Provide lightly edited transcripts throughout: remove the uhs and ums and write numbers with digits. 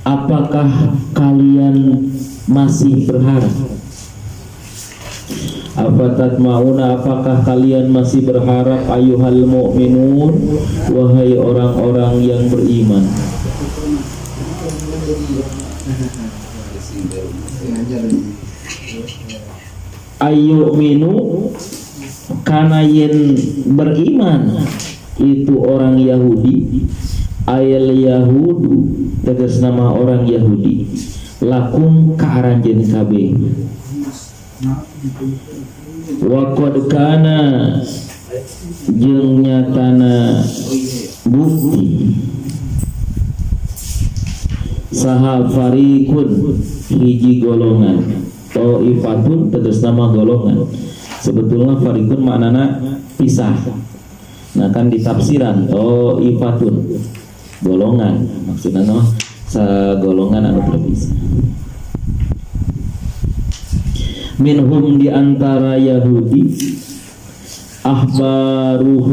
Apakah kalian masih berharap? Apakah kalian masih berharap ayuhal mu'minun, wahai orang-orang yang beriman? Ayyuminu kana yen beriman itu orang Yahudi, ayal Yahudu tegas nama orang Yahudi, lakum kaaranjeun kabeh. Wa qad kana jeung nyatana bukti saha fariqun hiji golongan, taifatun tegas nama golongan. Sebetulnya fariqun maknana pisah. Nah kan di tafsiran taifatun golongan, maksudna sagolongan anu terpisah. Minhum di antara Yahudi ahbarihim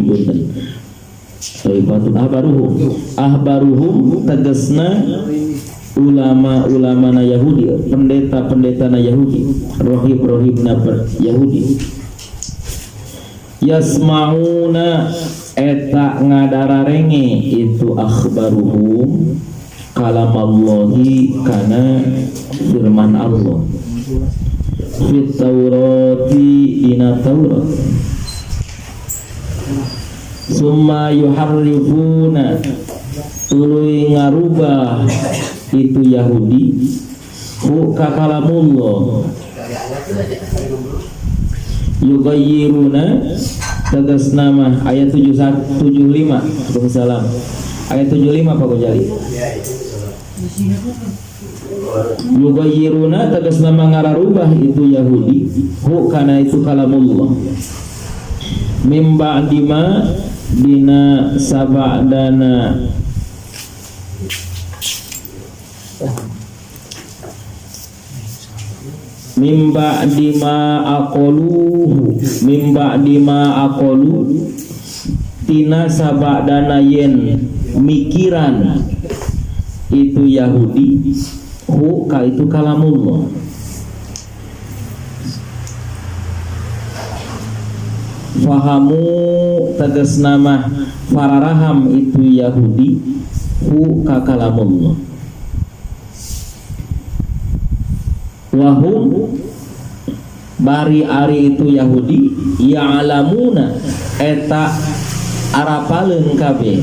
punten. Ahbaruhum tegasna ulama-ulama na Yahudi, pendeta-pendeta na Yahudi, rohib na Yahudi. Yasmauna eta ngadararenge itu akhbaruhum kalamallahi kana firman Allah. Fit Taurati dina Taurat. Summa yuharrifuna tuluy ngarubah itu Yahudi hu ka kalamullah. Yugayyiruna tegas nama ayat 75. Waalaikumsalam. Ayat 75 Pak Gojali. Yugayyiruna tegas nama ngararubah itu Yahudi hu kana itu kalamullah. Mimba dima dina sabadana mimba dima aqolu tina sabadana yen mikiran itu Yahudi hu ka itu kalamullah. Fahamu tegas nama fararaham itu Yahudi hu ka kalamullah. Wahum bari ari itu Yahudi ya'lamuna eta arapaleun kabeh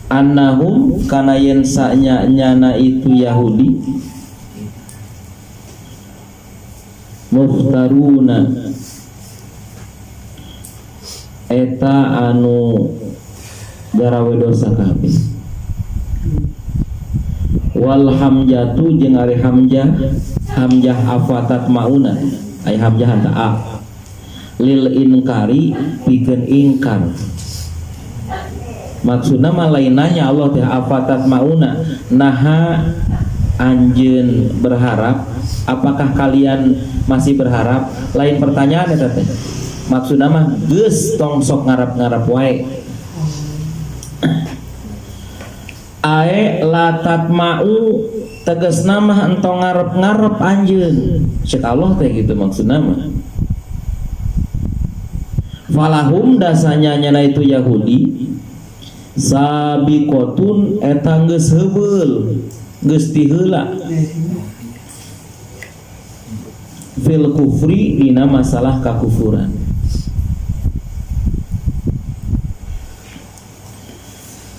annahum kana yen sanyana itu Yahudi muftaruna eta anu garawe dosa kabeh. Wal hamjatu jeung ari hamjah afatat mauna ay hamjah ta'a lil inkari pikeun ingkar. Maksudna mah lain nanya Allah teh afatat mauna naha anjeun berharap, apakah kalian masih berharap? Lain pertanyaan eta teh. Maksudna mah geus tong sok ngarap-ngarap wae. Ae latat mau tegas nama entong ngarep-ngarep anjeun. Cek Allah teh gitu maksudna mah. Falahum dasanya nyana itu Yahudi sabiqotun eta geus heubeul, geus ti heula. Fil kufri dina masalah kakufuran.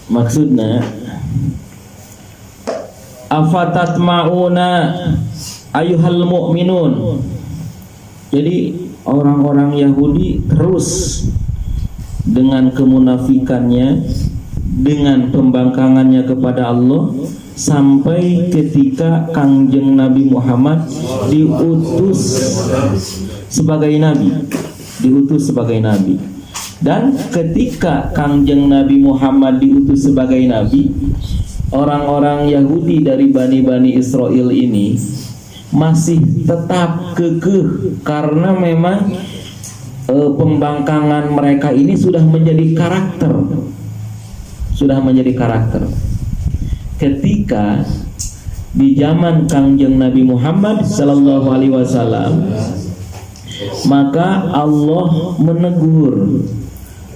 Maksudna afatat mauna ayuhal mu'minun. Jadi orang-orang Yahudi terus dengan kemunafikannya, dengan pembangkangannya kepada Allah, sampai ketika Kangjeng Nabi Muhammad diutus sebagai nabi. Dan ketika Kangjeng Nabi Muhammad diutus sebagai nabi, orang-orang Yahudi dari Bani Israel ini masih tetap kekeh karena memang pembangkangan mereka ini sudah menjadi karakter. Ketika di zaman Kangjeng Nabi Muhammad sallallahu alaihi wasallam, maka Allah menegur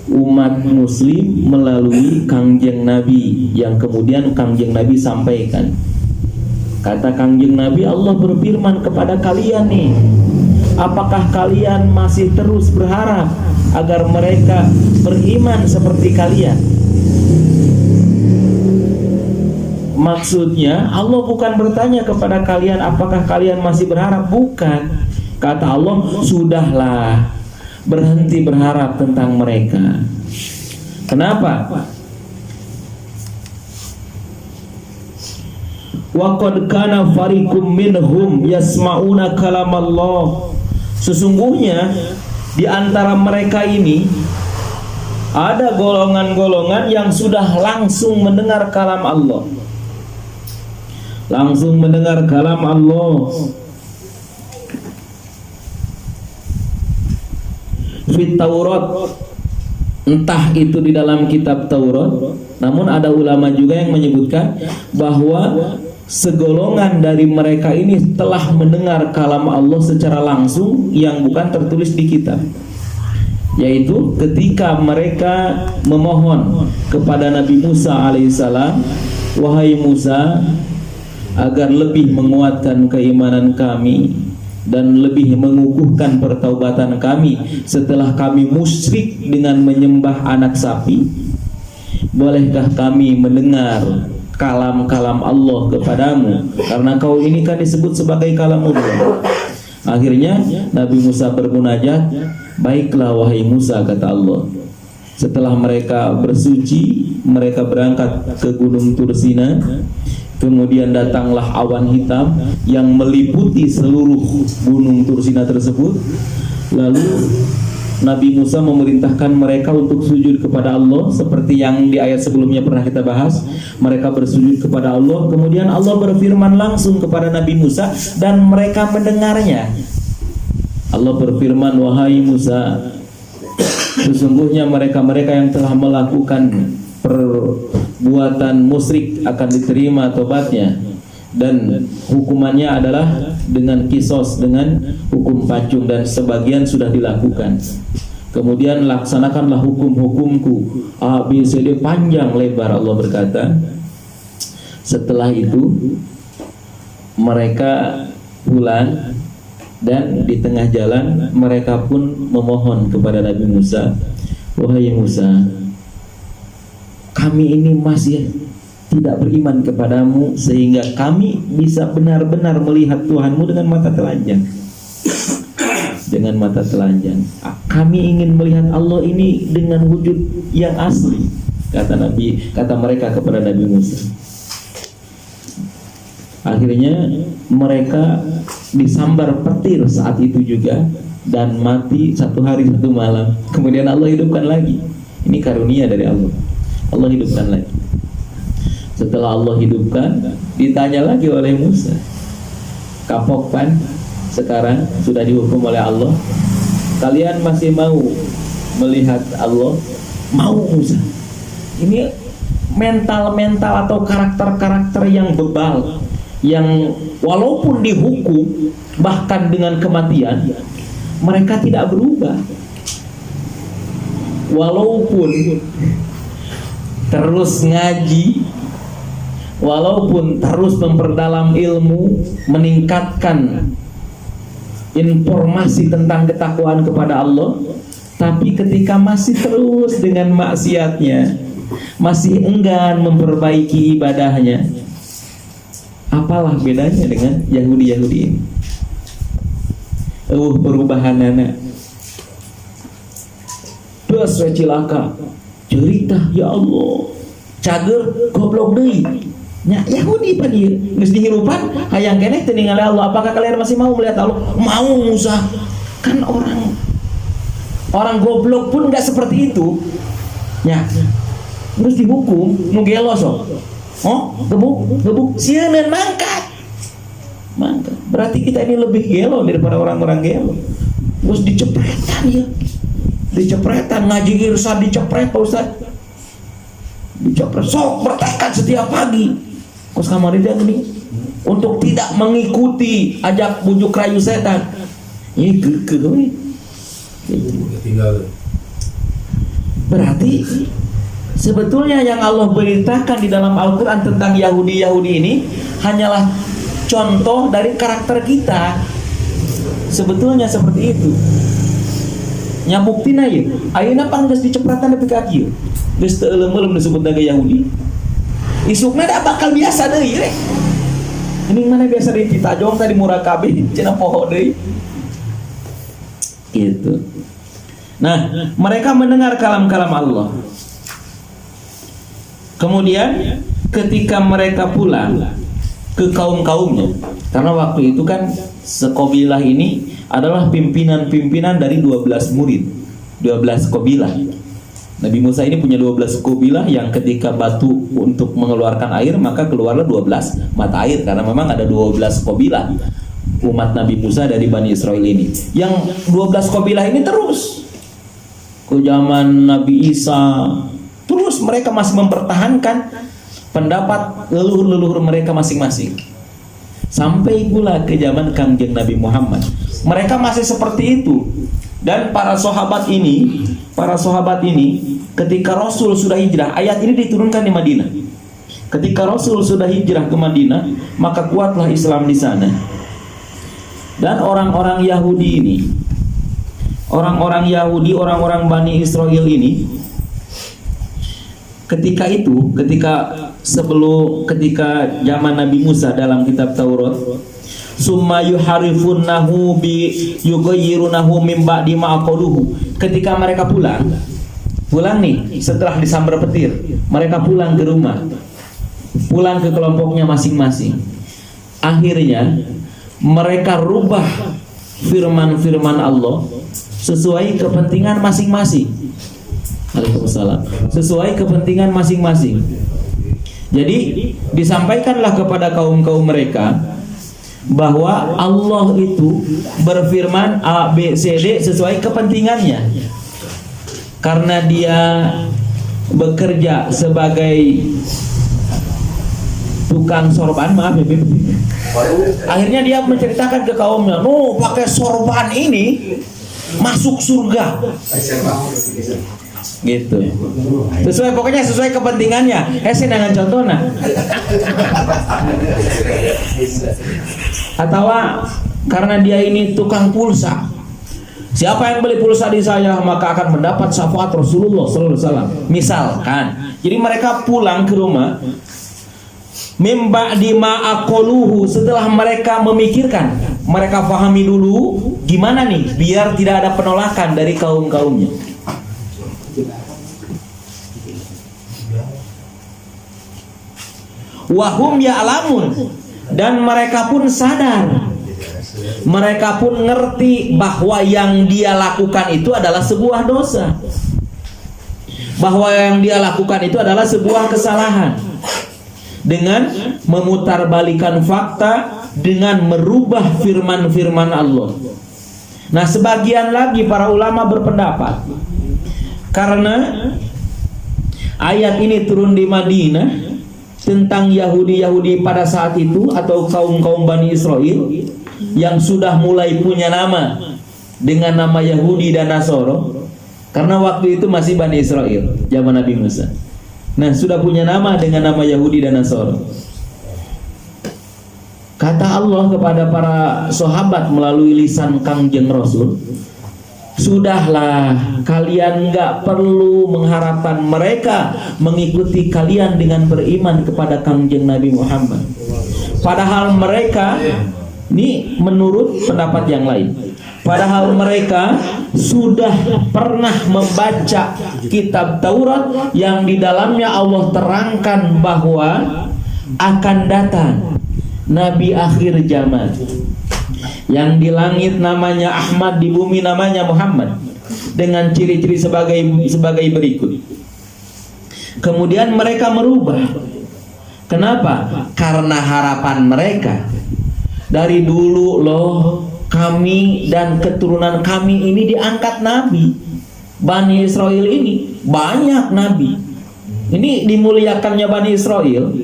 umat muslim melalui Kangjeng Nabi, yang kemudian Kangjeng Nabi sampaikan. Kata Kangjeng Nabi, Allah berfirman kepada kalian nih, apakah kalian masih terus berharap agar mereka beriman seperti kalian? Maksudnya Allah bukan bertanya kepada kalian apakah kalian masih berharap, bukan. Kata Allah, sudahlah, berhenti berharap tentang mereka. Kenapa? Wa qad kana fariqum minhum yasma'una kalam Allah. Sesungguhnya di antara mereka ini ada golongan-golongan yang sudah langsung mendengar kalam Allah. Langsung mendengar kalam Allah. Fit Taurat, entah itu di dalam kitab Taurat. Namun ada ulama juga yang menyebutkan bahwa segolongan dari mereka ini telah mendengar kalam Allah secara langsung yang bukan tertulis di kitab, yaitu ketika mereka memohon kepada Nabi Musa alaihissalam, wahai Musa, agar lebih menguatkan keimanan kami dan lebih mengukuhkan pertaubatan kami setelah kami musyrik dengan menyembah anak sapi. Bolehkah kami mendengar kalam-kalam Allah kepadamu, karena kau ini kan disebut sebagai kalamullah. Akhirnya Nabi Musa bermunajat, baiklah wahai Musa, kata Allah. Setelah mereka bersuci, mereka berangkat ke Gunung Tursina. Kemudian datanglah awan hitam yang meliputi seluruh Gunung Tursina tersebut. Lalu Nabi Musa memerintahkan mereka untuk sujud kepada Allah, seperti yang di ayat sebelumnya pernah kita bahas. Mereka bersujud kepada Allah. Kemudian Allah berfirman langsung kepada Nabi Musa dan mereka mendengarnya. Allah berfirman, wahai Musa, sesungguhnya mereka-mereka yang telah melakukan perbuatan musyrik akan diterima tobatnya, dan hukumannya adalah dengan kisos, dengan hukum pacung, dan sebagian sudah dilakukan. Kemudian laksanakanlah hukum-hukumku A, B, C, D, panjang lebar, Allah berkata. Setelah itu mereka pulang, dan di tengah jalan mereka pun memohon kepada Nabi Musa, wahai Musa, kami ini masih tidak beriman kepadamu sehingga kami bisa benar-benar melihat Tuhanmu dengan mata telanjang. Dengan mata telanjang. Kami ingin melihat Allah ini dengan wujud yang asli, kata mereka kepada Nabi Musa. Akhirnya mereka disambar petir saat itu juga dan mati 1 hari 1 malam. Kemudian Allah hidupkan lagi. Ini karunia dari Allah. Allah hidupkan lagi. Setelah Allah hidupkan, ditanya lagi oleh Musa, kapok pan, sekarang sudah dihukum oleh Allah, kalian masih mau melihat Allah? Mau Musa. Ini mental-mental atau karakter-karakter yang bebal, yang walaupun dihukum bahkan dengan kematian, mereka tidak berubah. Walaupun terus ngaji, walaupun terus memperdalam ilmu, meningkatkan informasi tentang ketakwaan kepada Allah, tapi ketika masih terus dengan maksiatnya, masih enggan memperbaiki ibadahnya, apalah bedanya dengan Yahudi-Yahudi ini? Perubahan anak dos cilaka cerita, ya Allah, cager goblok deui nya Yahudi pan ieu geus dihirupan hayang keneh teu ningali Allah. Apakah kalian masih mau melihat Allah? Mau Musa. Kan orang goblok pun enggak seperti itu nya, terus dihukum nu gelo sok. Oh, gebuk sieun mangkat. Berarti kita ini lebih gelo daripada orang-orang gelo. Terus dicepretan ya. dicepretan, ngaji irsyad dicepret Pak Ustaz, dicepret, sok bertekad setiap pagi kos kamar dia gini untuk tidak mengikuti ajak bujuk rayu setan. Ini berarti sebetulnya yang Allah beritakan di dalam Al-Quran tentang Yahudi ini hanyalah contoh dari karakter kita. Sebetulnya seperti itu. Nyabuktina ya, ayeuna panggeus dicepratan di kaki. Geus teu euleum-euleum disebut naga Yahudi. Isukna da bakal biasa deui rek. Ini mana biasa di Citajong tadi Murakabe cenah poho deui. Gitu. Nah, mereka mendengar kalam-kalam Allah. Kemudian ketika mereka pulang ke kaum-kaumnya, karena waktu itu kan sekobilah ini adalah pimpinan-pimpinan dari 12 murid, 12 kobilah. Nabi Musa ini punya 12 kobilah yang ketika batu untuk mengeluarkan air maka keluarlah 12 mata air, karena memang ada 12 kobilah umat Nabi Musa dari Bani Israel ini. Yang 12 kobilah ini terus ke zaman Nabi Isa, terus mereka masih mempertahankan pendapat leluhur-leluhur mereka masing-masing. Sampai pula ke zaman Kangjeng Nabi Muhammad, mereka masih seperti itu. Dan para sahabat ini ketika Rasul sudah hijrah, ayat ini diturunkan di Madinah. Ketika Rasul sudah hijrah ke Madinah, maka kuatlah Islam di sana. Dan orang-orang Yahudi ini, orang-orang Bani Israel ini, ketika zaman Nabi Musa dalam kitab Taurat, summa yuharifunnahu bi yughayyirunahu mim ba'di ma aqaluhu. Ketika mereka pulang nih setelah disambar petir, mereka pulang ke rumah, pulang ke kelompoknya masing-masing. Akhirnya mereka rubah firman-firman Allah sesuai kepentingan masing-masing. Waalaikumsalam. Sesuai kepentingan masing-masing. Jadi disampaikanlah kepada kaum-kaum mereka bahwa Allah itu berfirman A, B, C, D sesuai kepentingannya. Karena dia bekerja sebagai tukang sorban, maaf ya, akhirnya dia menceritakan ke kaumnya, pakai sorban ini masuk surga. Gitu. Pokoknya sesuai kepentingannya. Hese dengan contohnya. Atau karena dia ini tukang pulsa, siapa yang beli pulsa di saya maka akan mendapat syafaat Rasulullah sallallahu alaihi wasallam. Misalkan. Jadi mereka pulang ke rumah mimba dima aqoluhu, setelah mereka memikirkan, mereka pahami dulu gimana nih biar tidak ada penolakan dari kaum-kaumnya. Wahum ya'lamun, dan mereka pun sadar, mereka pun ngerti bahwa yang dia lakukan itu adalah sebuah dosa, bahwa yang dia lakukan itu adalah sebuah kesalahan. Dengan memutarbalikan fakta, dengan merubah firman-firman Allah. Nah, sebagian lagi para ulama berpendapat karena ayat ini turun di Madinah tentang Yahudi pada saat itu atau kaum-kaum Bani Israel yang sudah mulai punya nama dengan nama Yahudi dan Nasoro, karena waktu itu masih Bani Israel zaman Nabi Musa. Nah, sudah punya nama dengan nama Yahudi dan Nasoro. Kata Allah kepada para sahabat melalui lisan Kangjeng Rasul, sudahlah, kalian nggak perlu mengharapkan mereka mengikuti kalian dengan beriman kepada Kangjeng Nabi Muhammad. Padahal mereka, ini menurut pendapat yang lain, padahal mereka sudah pernah membaca kitab Taurat yang di dalamnya Allah terangkan bahwa akan datang Nabi akhir zaman yang di langit namanya Ahmad, di bumi namanya Muhammad, dengan ciri-ciri sebagai berikut. Kemudian mereka merubah. Kenapa? Karena harapan mereka dari dulu loh, kami dan keturunan kami ini diangkat Nabi. Bani Israel ini banyak nabi. Ini dimuliakannya Bani Israel,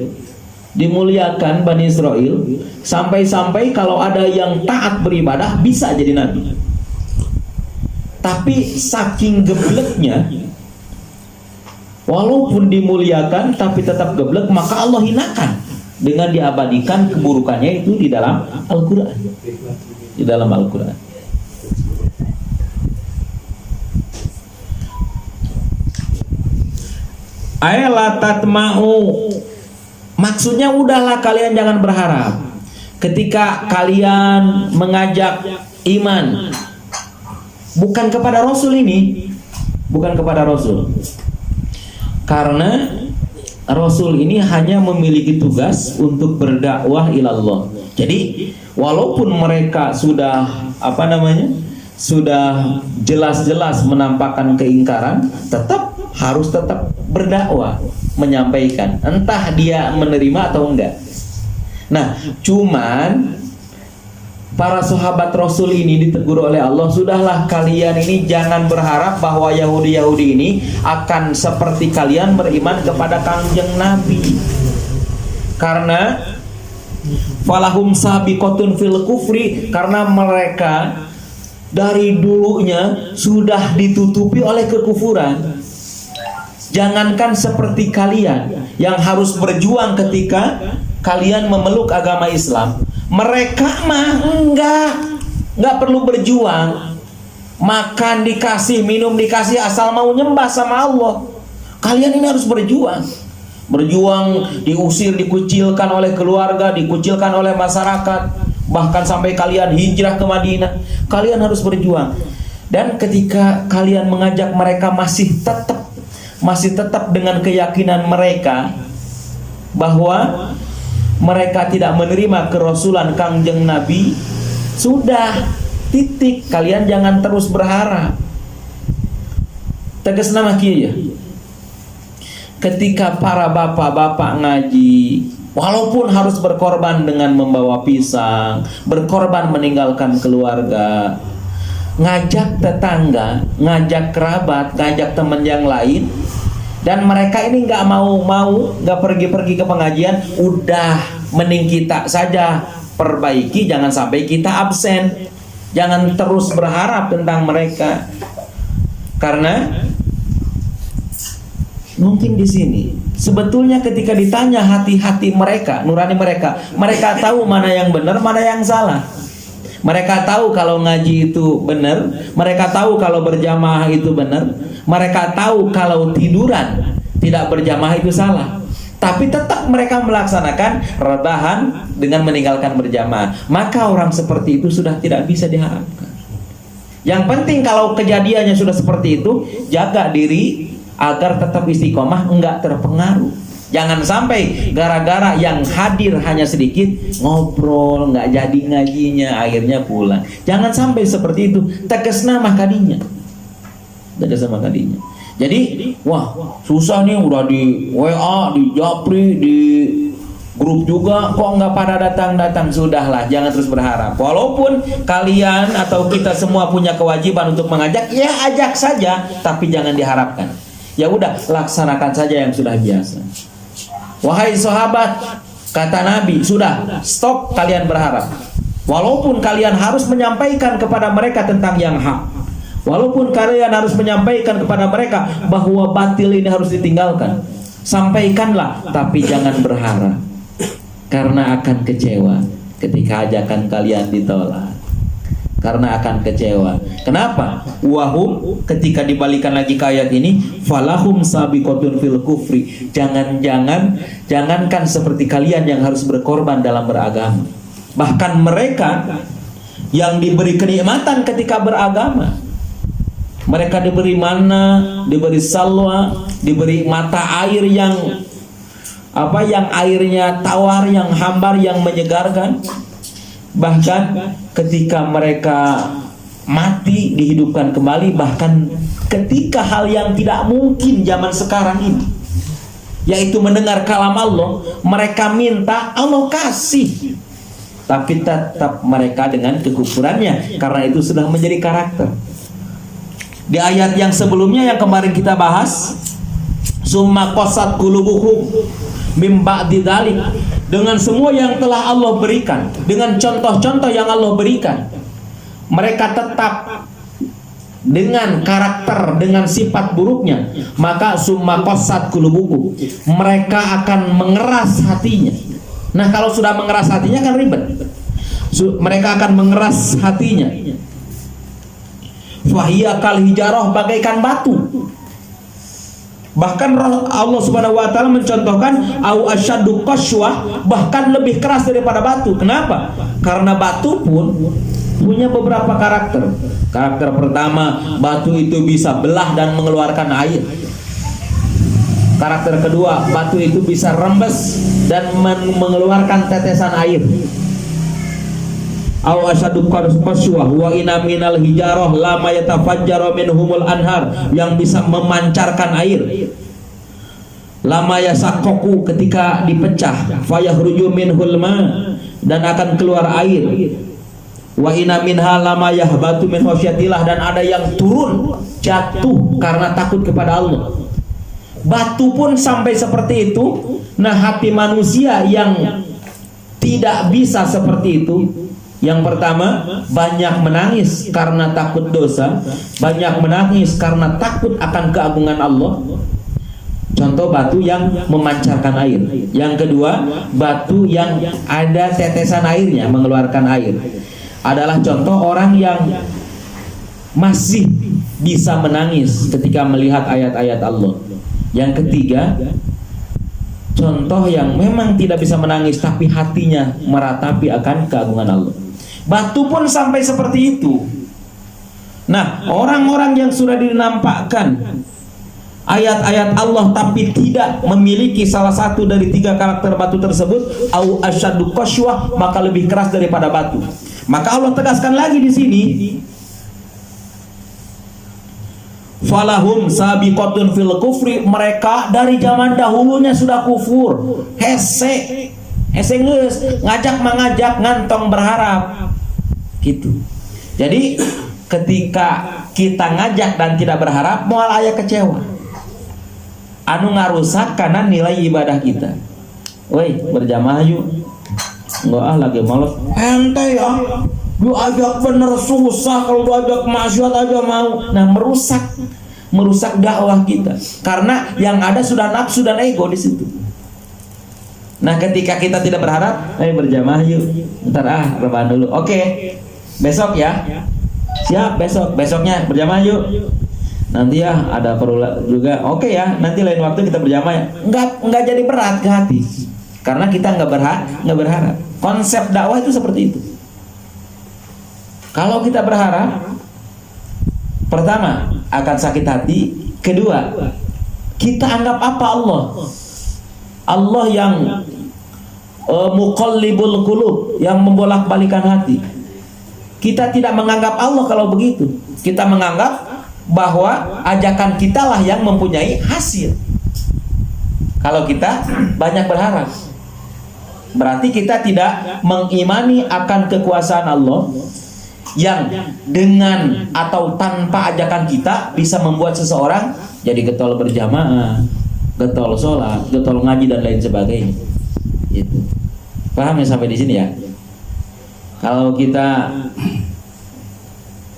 dimuliakan Bani Israel sampai-sampai kalau ada yang taat beribadah bisa jadi nabi. Tapi saking gebleknya, walaupun dimuliakan tapi tetap geblek, maka Allah hinakan dengan diabadikan keburukannya itu di dalam Al-Quran. Di dalam Al-Quran. Ayla tatma'u, maksudnya udahlah kalian jangan berharap. Ketika kalian mengajak iman, bukan kepada Rasul ini, bukan kepada Rasul, karena Rasul ini hanya memiliki tugas untuk berdakwah ilallah. Jadi walaupun mereka sudah sudah jelas-jelas menampakkan keingkaran, harus tetap berdakwah, menyampaikan, entah dia menerima atau enggak. Nah, cuman para sahabat Rasul ini ditegur oleh Allah, sudahlah kalian ini jangan berharap bahwa Yahudi-Yahudi ini akan seperti kalian beriman kepada Kangjeng Nabi. Karena falahum sabiqatun fil kufri, karena mereka dari dulunya sudah ditutupi oleh kekufuran. Jangankan seperti kalian yang harus berjuang ketika kalian memeluk agama Islam, mereka mah enggak perlu berjuang. Makan dikasih, minum dikasih, asal mau nyembah sama Allah. Kalian ini harus berjuang. Berjuang, diusir, dikucilkan oleh keluarga, dikucilkan oleh masyarakat, bahkan sampai kalian hijrah ke Madinah. Kalian harus berjuang. Dan ketika kalian mengajak mereka masih tetap dengan keyakinan mereka bahwa mereka tidak menerima kerasulan Kangjeng Nabi, sudah, titik. Kalian jangan terus berharap. Tegas nama kieu ya. Ketika para bapak-bapak ngaji, walaupun harus berkorban dengan membawa pisang, berkorban meninggalkan keluarga, ngajak tetangga, ngajak kerabat, ngajak teman yang lain, dan mereka ini nggak mau nggak pergi-pergi ke pengajian, udah mending kita saja perbaiki, jangan sampai kita absen, jangan terus berharap tentang mereka. Karena mungkin di sini sebetulnya ketika ditanya hati-hati mereka, nurani mereka, mereka tahu mana yang benar, mana yang salah. Mereka tahu kalau ngaji itu benar, mereka tahu kalau berjamaah itu benar, mereka tahu kalau tiduran tidak berjamaah itu salah. Tapi tetap mereka melaksanakan rebahan dengan meninggalkan berjamaah. Maka orang seperti itu sudah tidak bisa diharapkan. Yang penting kalau kejadiannya sudah seperti itu, jaga diri agar tetap istiqomah, enggak terpengaruh. Jangan sampai gara-gara yang hadir hanya sedikit, ngobrol, nggak jadi ngajinya, akhirnya pulang. Jangan sampai seperti itu. Tegasna mah kadinya. Tegasna mah kadinya. Jadi, wah, susah nih, udah di WA, di Japri, di grup juga, kok nggak pada datang-datang. Sudahlah, jangan terus berharap. Walaupun kalian atau kita semua punya kewajiban untuk mengajak, ya ajak saja, tapi jangan diharapkan. Ya udah, laksanakan saja yang sudah biasa. Wahai sahabat, kata Nabi, sudah, stop kalian berharap. Walaupun kalian harus menyampaikan kepada mereka tentang yang hak, walaupun kalian harus menyampaikan kepada mereka bahwa batil ini harus ditinggalkan, sampaikanlah, tapi jangan berharap, karena akan kecewa ketika ajakan kalian ditolak. Karena akan kecewa. Kenapa? Wahum, ketika dibalikan lagi ke ayat ini, falahum sabiqatun fil kufri. Jangankan seperti kalian yang harus berkorban dalam beragama. Bahkan mereka yang diberi kenikmatan ketika beragama, mereka diberi mana, diberi salwa, diberi mata air yang airnya tawar, yang hambar, yang menyegarkan. Bahkan ketika mereka mati dihidupkan kembali, bahkan ketika hal yang tidak mungkin zaman sekarang ini, yaitu mendengar kalam Allah, mereka minta, Allah kasih. Tapi tetap mereka dengan kekufurannya, karena itu sudah menjadi karakter. Di ayat yang sebelumnya yang kemarin kita bahas, summa qasat qulubuhum mim ba'di dzalik, dengan semua yang telah Allah berikan, dengan contoh-contoh yang Allah berikan, mereka tetap dengan karakter, dengan sifat buruknya, maka summa qasat qulubuhum, mereka akan mengeras hatinya. Nah, kalau sudah mengeras hatinya kan ribet. Mereka akan mengeras hatinya. Fahiya kal hijarah, bagaikan batu. Bahkan Allah Subhanahu wa taala mencontohkan au asyaddu qaswah, bahkan lebih keras daripada batu. Kenapa? Karena batu pun punya beberapa karakter. Karakter pertama, batu itu bisa belah dan mengeluarkan air. Karakter kedua, batu itu bisa rembes dan mengeluarkan tetesan air. Aw asyadu qaswah wa inna minal hijarah lama yatafajjaru minhumul anhar, yang bisa memancarkan air. Lama yasaqaqu, ketika dipecah, fayahruju minhul ma, dan akan keluar air. Wa inna minha lama yahbatu min khasyatillah, dan ada yang turun jatuh karena takut kepada Allah. Batu pun sampai seperti itu. Nah, hati manusia yang tidak bisa seperti itu, yang pertama, banyak menangis karena takut dosa, banyak menangis karena takut akan keagungan Allah. Contoh batu yang memancarkan air. Yang kedua, batu yang ada tetesan airnya, mengeluarkan air. Adalah contoh orang yang masih bisa menangis ketika melihat ayat-ayat Allah. Yang ketiga, contoh yang memang tidak bisa menangis tapi hatinya meratapi akan keagungan Allah. Batu pun sampai seperti itu. Nah, orang-orang yang sudah dinampakkan ayat-ayat Allah tapi tidak memiliki salah satu dari tiga karakter batu tersebut, au asyaddu qaswah, maka lebih keras daripada batu. Maka Allah tegaskan lagi di sini, falahum sabiqatun fil kufri, mereka dari zaman dahulunya sudah kufur, hese geus, ngajak mengajak, ngantong berharap gitu. Jadi ketika kita ngajak dan tidak berharap, moal aya kecewa, anu ngarusak karena nilai ibadah kita. Woi, berjamaah yuk. Enggak lagi malas. Ente ya, lu ajak bener susah, kalau lu ajak maksiat aja mau. Nah, merusak dakwah kita. Karena yang ada sudah nafsu dan ego di situ. Nah, ketika kita tidak berharap, berjamaah yuk. Ntar rebahan dulu. Oke. Besok ya. Siap, besoknya berjamaah yuk. Nanti ya ada perlu juga. Oke ya, nanti lain waktu kita berjamaah ya. Enggak jadi berat ke hati. Karena kita enggak berharap. Konsep dakwah itu seperti itu. Kalau kita berharap, pertama akan sakit hati, kedua kita anggap apa Allah? Allah yang muqallibul qulub, yang membolak-balikan hati. Kita tidak menganggap Allah kalau begitu. Kita menganggap bahwa ajakan kita lah yang mempunyai hasil. Kalau kita banyak berharap, berarti kita tidak mengimani akan kekuasaan Allah yang dengan atau tanpa ajakan kita bisa membuat seseorang jadi getol berjamaah, getol sholat, getol ngaji dan lain sebagainya. Itu. Paham ya sampai di sini ya? Kalau kita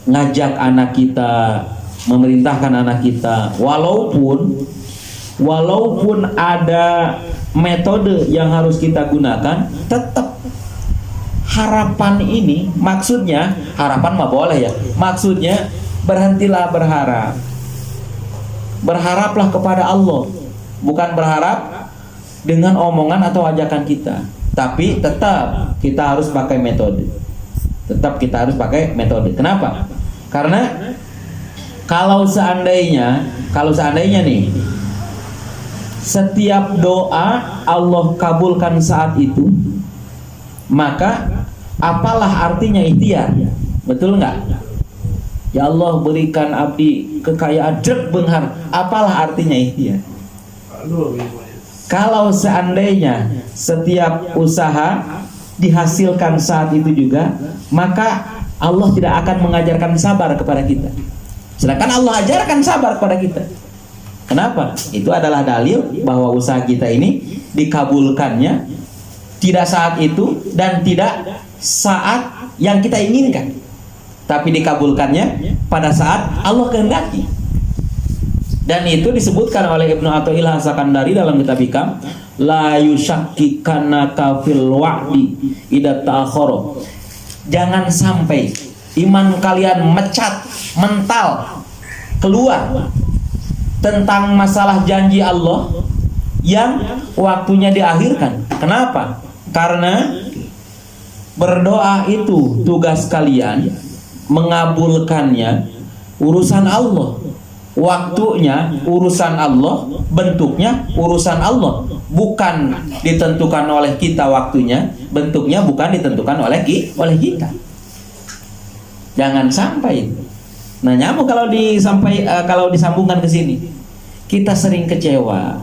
ngajak anak kita, memerintahkan anak kita, walaupun ada metode yang harus kita gunakan, tetap harapan ini, maksudnya harapan mah boleh ya, maksudnya berhentilah berharap, berharaplah kepada Allah, bukan berharap dengan omongan atau ajakan kita. Tapi tetap kita harus pakai metode. Kenapa? Karena kalau seandainya nih setiap doa Allah kabulkan saat itu, maka apalah artinya ikhtiar? Betul nggak? Ya Allah berikan abdi kekayaan drek benghar, apalah artinya ikhtiar? Kalau seandainya setiap usaha dihasilkan saat itu juga, maka Allah tidak akan mengajarkan sabar kepada kita. Sedangkan Allah ajarkan sabar kepada kita. Kenapa? Itu adalah dalil bahwa usaha kita ini dikabulkannya tidak saat itu dan tidak saat yang kita inginkan, tapi dikabulkannya pada saat Allah kehendaki. Dan itu disebutkan oleh Ibnu Athaillah As-Sakandari dalam kitab Hikam, la yushakkikanaka fil wa'di idza ta'akhkhara. Jangan sampai iman kalian mecat, mental, keluar tentang masalah janji Allah yang waktunya diakhirkan. Kenapa? Karena berdoa itu tugas kalian, mengabulkannya urusan Allah, waktunya urusan Allah, bentuknya urusan Allah, bukan ditentukan oleh kita waktunya, bentuknya bukan ditentukan oleh kita. Jangan sampai. Nah, nyamuk kalau disambungkan ke sini, kita sering kecewa.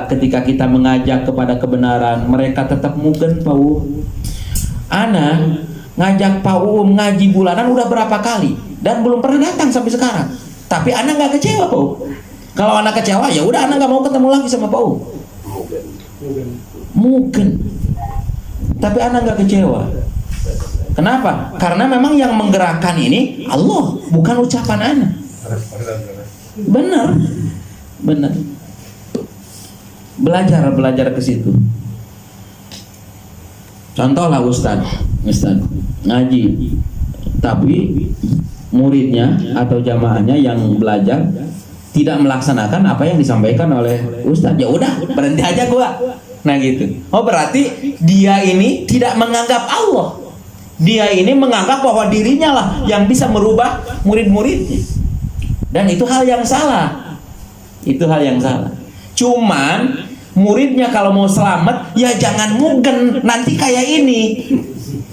Ketika kita mengajak kepada kebenaran, mereka tetap mugen, Pak Uum. Ana ngajak Pak Uum ngaji bulanan udah berapa kali dan belum pernah datang sampai sekarang. Tapi Ana nggak kecewa, Pak Uum. Kalau Ana kecewa, ya udah Ana nggak mau ketemu lagi sama Pak Uum. Mungkin. Tapi Ana nggak kecewa. Kenapa? Karena memang yang menggerakkan ini Allah, bukan ucapan Ana. Benar. Belajar ke situ. Contohlah Ustaz ngaji, tapi muridnya atau jamaahnya yang belajar tidak melaksanakan apa yang disampaikan oleh Ustaz. Ya udah, berhenti aja gua. Nah gitu. Oh, berarti dia ini tidak menganggap Allah. Dia ini menganggap bahwa dirinya lah yang bisa merubah murid-muridnya. Dan itu hal yang salah. Cuman muridnya kalau mau selamat, ya jangan mugen nanti kayak ini,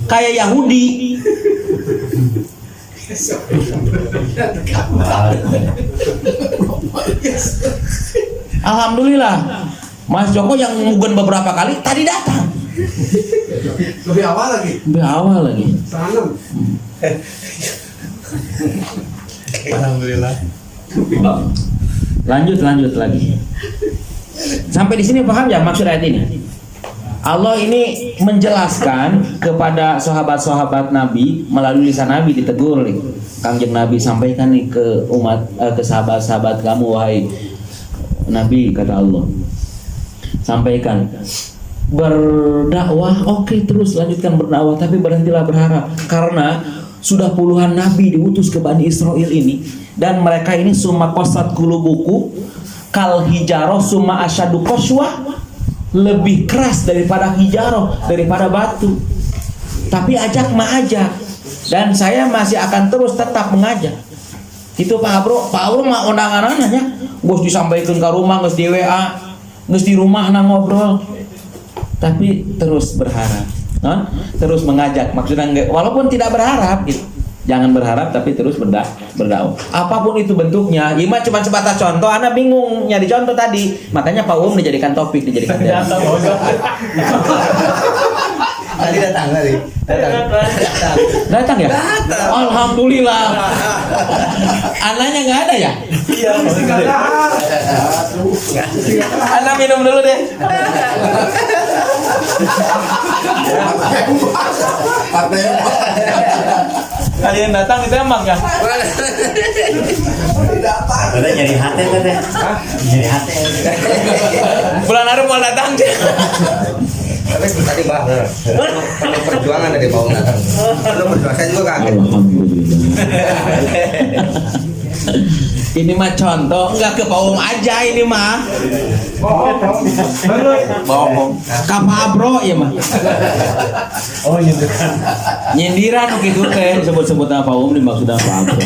kayak Yahudi. Alhamdulillah, Mas Joko yang mugen beberapa kali tadi datang. Lebih awal lagi. Salam. Alhamdulillah. Lanjut lagi. Sampai di sini paham ya maksud ayat ini? Allah ini menjelaskan kepada sahabat-sahabat Nabi melalui lisan Nabi, ditegur nih. Kangjeng Nabi sampaikan nih ke umat, ke sahabat-sahabat kamu, wahai Nabi, kata Allah. Sampaikan berdakwah, oke, terus lanjutkan berdakwah, tapi berhentilah berharap, karena sudah puluhan nabi diutus ke Bani Israel ini, dan mereka ini summa qasat qulubuku kal hijaroh summa asyadu qaswah, lebih keras daripada hijaroh, daripada batu. Tapi ajak dan saya masih akan terus tetap mengajak. Itu Pak Bro mah undangan-undangannya gus disampaikan ke rumah, gus di WA, gus di rumah ngobrol. Tapi terus berharap, terus mengajak. Maksudnya walaupun tidak berharap, gitu. Jangan berharap, tapi terus berdakwah. Apapun itu bentuknya. Ima cuma sebatas contoh. Anda bingung nyari contoh tadi. Makanya Pak Umum dijadikan topik, dijadikan Tadi datang. Datang ya? Datang. Alhamdulillah. Anaknya nggak ada ya? Iya. Anak minum dulu deh. Kalian datang ditembak ya? Udah nyari hati katanya. Nyari hati. Bulan Arab mau datang sih. Tapi tadi bahas perlu perjuangan dari bawah datang. Perlu perjuangan, saya juga kaget. Ini mah contoh, enggak ke Paum aja ini mah. Bohong. Kapa bro ya mah. Oh nyindiran. Nyindiran gitu teh, sebut-sebut apa Paum dimaksud apa bro.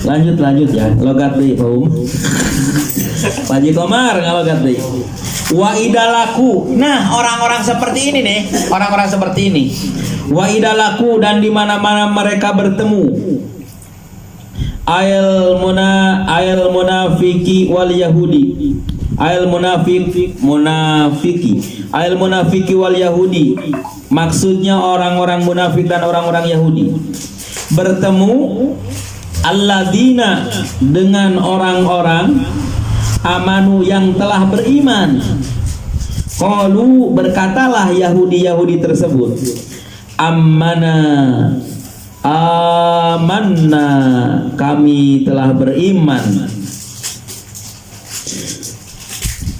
Lanjut ya, logat deh Paum. Paji Komar ngalogat deh. Wa idalaku. Nah, orang-orang seperti ini nih, orang-orang seperti ini. Wa idalaku, dan di mana-mana mereka bertemu. Ayal munafiki wal yahudi Ail munafiki wal yahudi. Maksudnya orang-orang munafik dan orang-orang Yahudi. Bertemu alladzina dengan orang-orang amanu yang telah beriman. Qalu berkatalah Yahudi tersebut, amanna kami telah beriman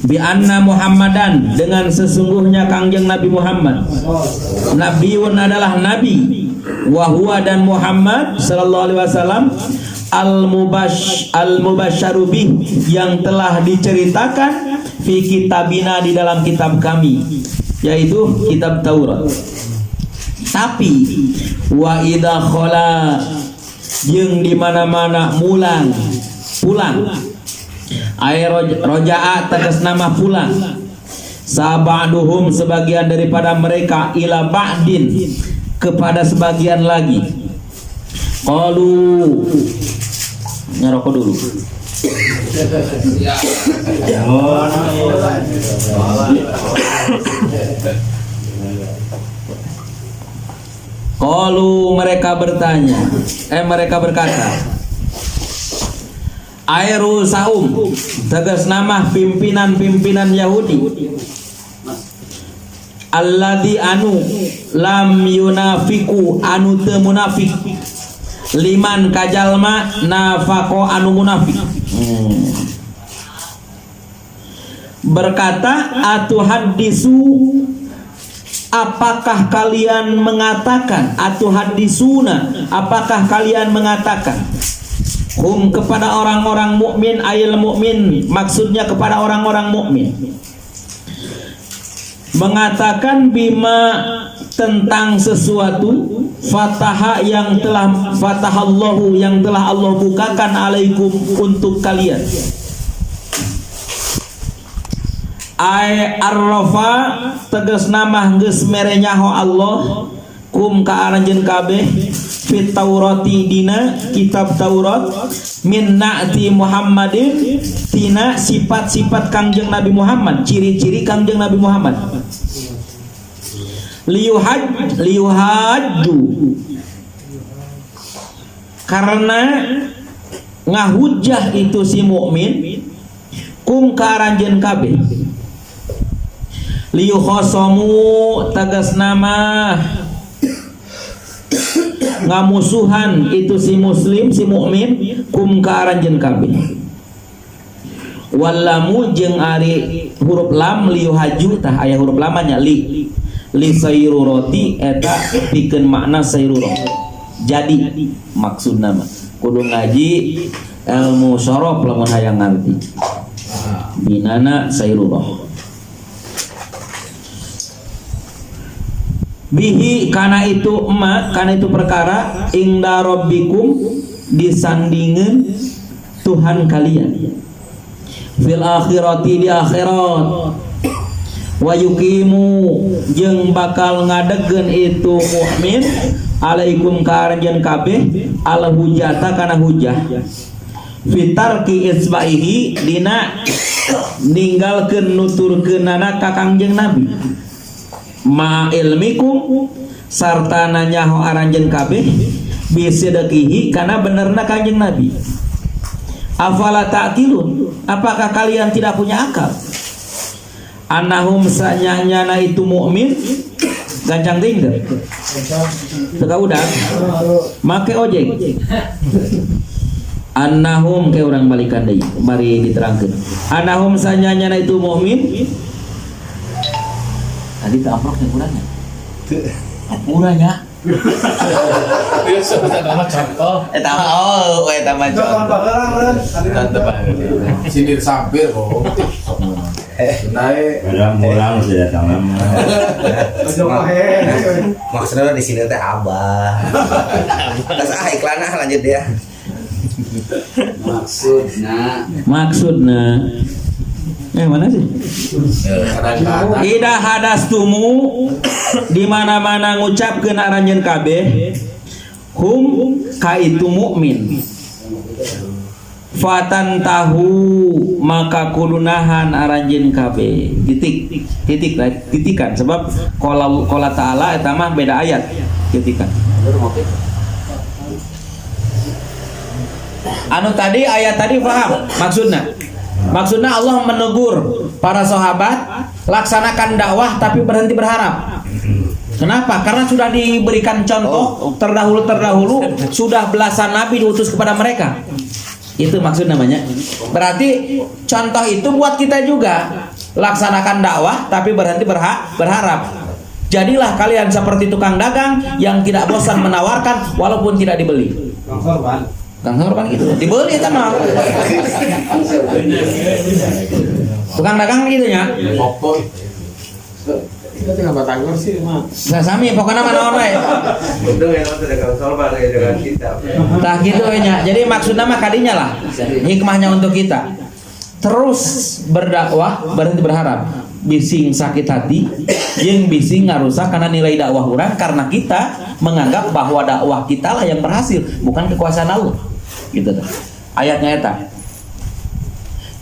bi anna Muhammadan dengan sesungguhnya Kangjeng Nabi Muhammad nabiun adalah nabi wa huwa dan Muhammad sallallahu alaihi wasallam al-mubasyaru bih yang telah diceritakan fi kitabina di dalam kitab kami, yaitu kitab Taurat. Tapi wa idza khala jeung di mana-mana pulang ay roja'a tegas nama pulang sabaduhum sebagian daripada mereka ila ba'din kepada sebagian lagi. Qalu ngerokok dulu. Qalu mereka berkata Airu saum tegas nama pimpinan Yahudi alladzi anu lam yunafiku anu teu munafik liman kajalma nafaqo anu munafik. Berkata atuhaddisu apakah kalian mengatakan atuhaddisuna apakah kalian mengatakan kepada orang-orang mukmin ayil mukmin maksudnya kepada orang-orang mukmin mengatakan bima tentang sesuatu fatahallahu yang telah Allah bukakan alaikum untuk kalian ay arrafa tegas nama geus merenyaho Allah kum ka aranjeun kabeh fit taurati dina kitab Taurat min na'ti Muhammadin tina sifat-sifat Kangjeng Nabi Muhammad, ciri-ciri Kangjeng Nabi Muhammad. Liyuhajju karena ngahujah itu si mukmin kum ka aranjeun kabeh. Liyukhosomu tegas nama ngamusuhan itu si muslim si mukmin kum ka aranjeun kabeh. Wallamu jeung ari huruf lam liyuhaju tah aya huruf lamanya li sayrurati eta pikeun makna sayrurah. Jadi maksudna mah kudu ngaji ilmu syaraf lamun hayang ngarti binana sayrurah. Bihi kana itu perkara ingda rabbikum disandingeun Tuhan kalian fil akhirati di akhirat wa yuqimu jeung bakal ngadegkeun itu mukmin alaikum ka aranjeun kabeh al hujjata kana hujjah fitarki isbaihi dina ninggalkeun nuturkeunana ka Kangjeng Nabi ma ilmikum sarta nanyaho aranjeun kabeh bisidqihi kana benerna Kangjeng Nabi. Afala ta'qilun apakah kalian tidak punya akal? Annahum sanyana itu mukmin gancang tinggal teka udah make ojek annahum ke orang balikan deui mari diterangkeun annahum sanyana itu mukmin. Tadi tak amplop yang kurangnya murahnya contoh sindir sampir kok naik mulang sudah tangan maksudnya di sini teh abah terus iklan lanjut ya maksudna mana sih? Ida hadastumu di mana-mana ngucapkeun aranjeun kabeh hum ka itu mukmin fatan tahu maka kudunahan aranjeun kabeh. Titik lah, titikan sebab qala ta'ala eta mah beda ayat. Titikan. Anu tadi ayat tadi paham maksudnya Allah menegur para sahabat laksanakan dakwah tapi berhenti berharap. Kenapa? Karena sudah diberikan contoh terdahulu sudah belasan nabi diutus kepada mereka. Itu maksud namanya. Berarti contoh itu buat kita juga. Laksanakan dakwah tapi berhenti berharap. Jadilah kalian seperti tukang dagang yang tidak bosan menawarkan walaupun tidak dibeli. Kang Sorban gitu. Dibeli eta mah. Tukang dagang gitu nya. Kita tinggal batagor sih mah. Sami pokoknya mah naon wae. Untung ya nonton Kang Sorban ya dengan kita. Tah gitu we nya. Jadi maksudnya mah kadinya lah. Hikmahnya untuk kita. Terus berdakwah berhenti berharap. Bising sakit hati, yang bising ngarusak karena nilai dakwah orang karena kita menganggap bahwa dakwah kita lah yang berhasil, bukan kekuasaan Allah. Gitu tuh. Ayatnya eta.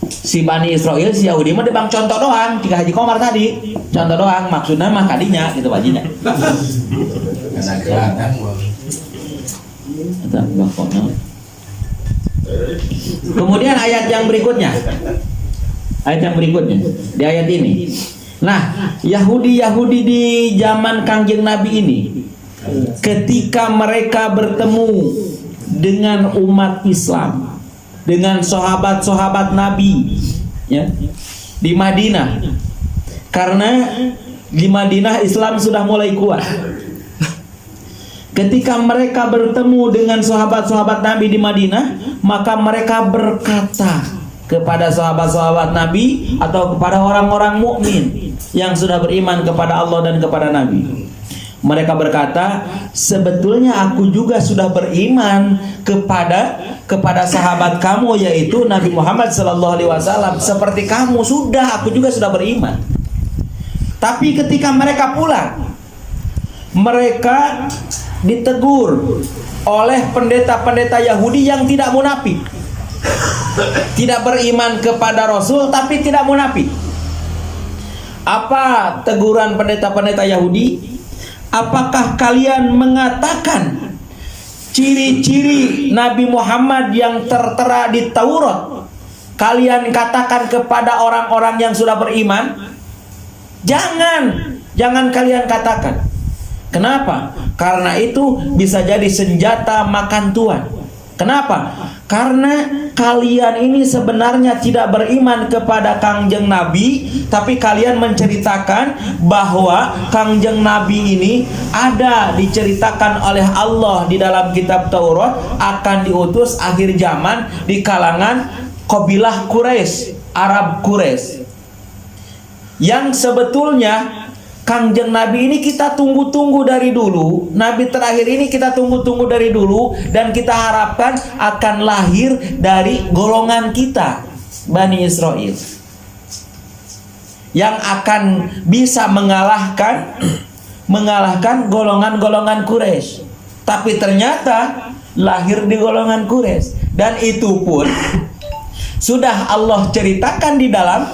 Si Bani Israel si Yahudi mah dibang contoh doang, jika Haji Komar tadi. Contoh doang, maksudnya mah kadinya gitu bajinya. Karena kelihatan Eta bakona. Kemudian ayat yang berikutnya. Ayat yang berikutnya di ayat ini. Nah, Yahudi di zaman Kangjeng Nabi ini, ketika mereka bertemu dengan umat Islam, dengan sahabat-sahabat Nabi, ya, di Madinah, karena di Madinah Islam sudah mulai kuat. Ketika mereka bertemu dengan sahabat-sahabat Nabi di Madinah, maka mereka berkata kepada sahabat-sahabat Nabi atau kepada orang-orang mukmin yang sudah beriman kepada Allah dan kepada Nabi. Mereka berkata, sebetulnya aku juga sudah beriman kepada sahabat kamu yaitu Nabi Muhammad SAW. Seperti kamu aku juga sudah beriman. Tapi ketika mereka pulang, mereka ditegur oleh pendeta-pendeta Yahudi yang tidak munafik. Tidak beriman kepada Rasul tapi tidak munafik. Apa teguran pendeta-pendeta Yahudi? Apakah kalian mengatakan ciri-ciri Nabi Muhammad yang tertera di Taurat kalian katakan kepada orang-orang yang sudah beriman? Jangan kalian katakan. Kenapa? Karena itu bisa jadi senjata makan tuan. Kenapa? Karena kalian ini sebenarnya tidak beriman kepada Kangjeng Nabi, tapi kalian menceritakan bahwa Kangjeng Nabi ini ada diceritakan oleh Allah di dalam kitab Taurat akan diutus akhir zaman di kalangan kabilah Quraisy, Arab Quraisy. Yang sebetulnya Kangjeng Nabi ini kita tunggu-tunggu dari dulu. Nabi terakhir ini kita tunggu-tunggu dari dulu. Dan kita harapkan akan lahir dari golongan kita, Bani Israel, yang akan bisa mengalahkan golongan-golongan Quraisy. Tapi ternyata lahir di golongan Quraisy. Dan itu pun sudah Allah ceritakan di dalam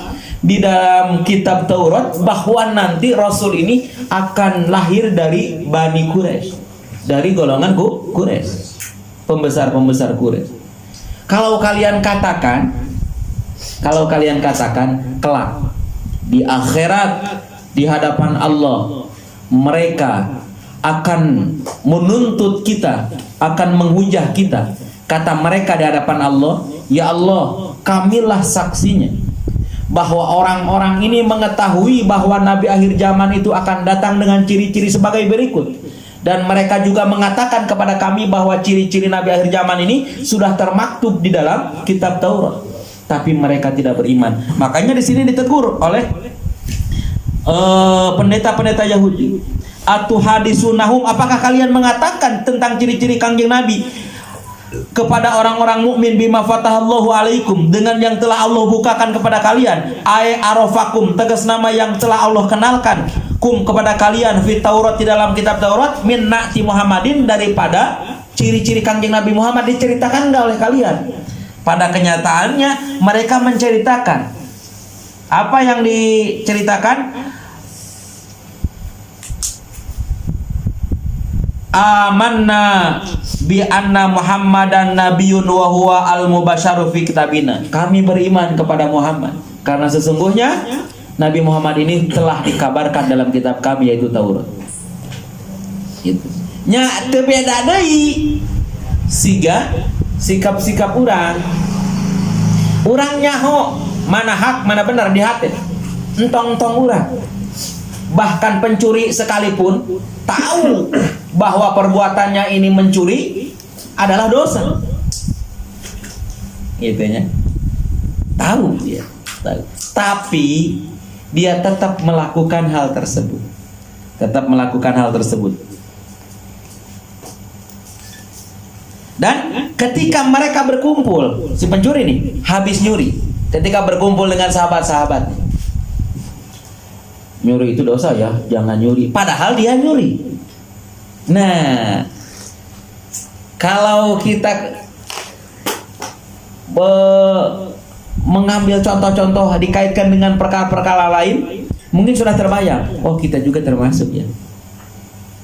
kitab Taurat bahwa nanti Rasul ini akan lahir dari Bani Quraisy, dari golongan Quraisy, pembesar-pembesar Quraisy. Kalau kalian katakan kelak di akhirat di hadapan Allah mereka akan menuntut kita, akan menghujah kita, kata mereka di hadapan Allah, ya Allah, kamilah saksinya bahwa orang-orang ini mengetahui bahwa Nabi akhir zaman itu akan datang dengan ciri-ciri sebagai berikut. Dan mereka juga mengatakan kepada kami bahwa ciri-ciri Nabi akhir zaman ini sudah termaktub di dalam kitab Taurat. Tapi mereka tidak beriman. Makanya di sini ditegur oleh pendeta-pendeta Yahudi. Atuhadisunahum, apakah kalian mengatakan tentang ciri-ciri Kangjeng Nabi kepada orang-orang mukmin bima fatahallahu alaikum, dengan yang telah Allah bukakan kepada kalian, ay arafakum, tegas nama yang telah Allah kenalkan kum kepada kalian fit Taurat, di dalam kitab Taurat, min na'ti Muhammadin, daripada ciri-ciri Kangjeng Nabi Muhammad diceritakan enggak oleh kalian? Pada kenyataannya mereka menceritakan. Apa yang diceritakan? Amanna bi anna Muhammadan nabiyyun wa huwa al-mubasyaru fi kitabina. Kami beriman kepada Muhammad karena sesungguhnya Nabi Muhammad ini telah dikabarkan dalam kitab kami yaitu Taurat. Gitu. Nya teu beda deui siga sikap-sikap urang. Urang nyaho mana hak mana benar di hati. Entong-entong urang. Bahkan pencuri sekalipun tahu bahwa perbuatannya ini mencuri adalah dosa. Gitu ya. Tahu dia. Tahu. Tapi dia tetap melakukan hal tersebut. Tetap melakukan hal tersebut. Dan ketika mereka berkumpul, si pencuri nih habis nyuri. Ketika berkumpul dengan sahabat-sahabat, nyuri itu dosa ya, jangan nyuri. Padahal dia nyuri. Nah, kalau kita mengambil contoh-contoh dikaitkan dengan perkara-perkara lain, mungkin sudah terbayang. Oh, kita juga termasuk ya.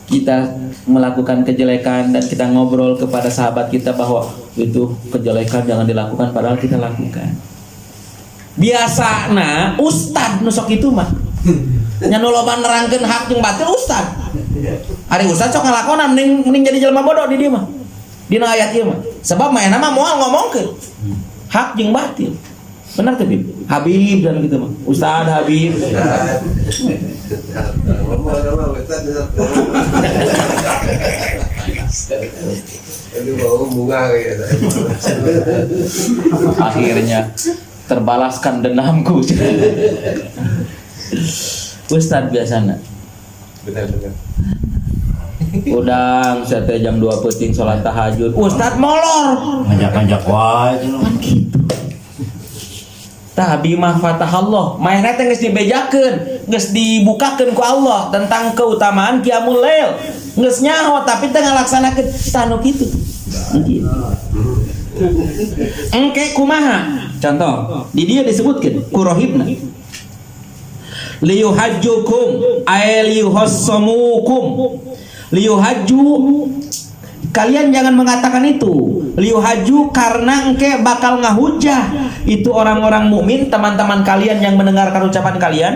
Kita melakukan kejelekan dan kita ngobrol kepada sahabat kita bahwa itu kejelekan jangan dilakukan, padahal kita lakukan. Biasana ustad nusok itu mah nya nu loba nerangkeun hak jeung batil ustad. Ari ustad sok ngalakonan mending jadi jelema bodoh di dieu mah. Dina ayat ieu mah. Sebab mainna mah moal ngomongkeun hak jeung batil. Benar tuh Bib? Habib dan gitu mah. Ustad Habib. Akhirnya terbalaskan dendamku. Ustad biasana. Benar-benar. Udang saya teh jam 2 peuting salat tahajud. Ustad molor. Ngajak-ngajak wae Kan gitu. Tah abi mah fatahallah, maehna teh geus dibejakeun, geus dibukakeun ku Allah tentang keutamaan qiyamul lail. Geus nyaho tapi teu ngalaksanakeun tanu kitu. Engke kumaha? Contoh, di dia disebutkeun kurohibna. Liyuhajjukum ay liyuhassamukum. Liyuhajju, kalian jangan mengatakan itu. Liyuhajju karena engke bakal ngahujah itu orang-orang mukmin, teman-teman kalian yang mendengarkan ucapan kalian.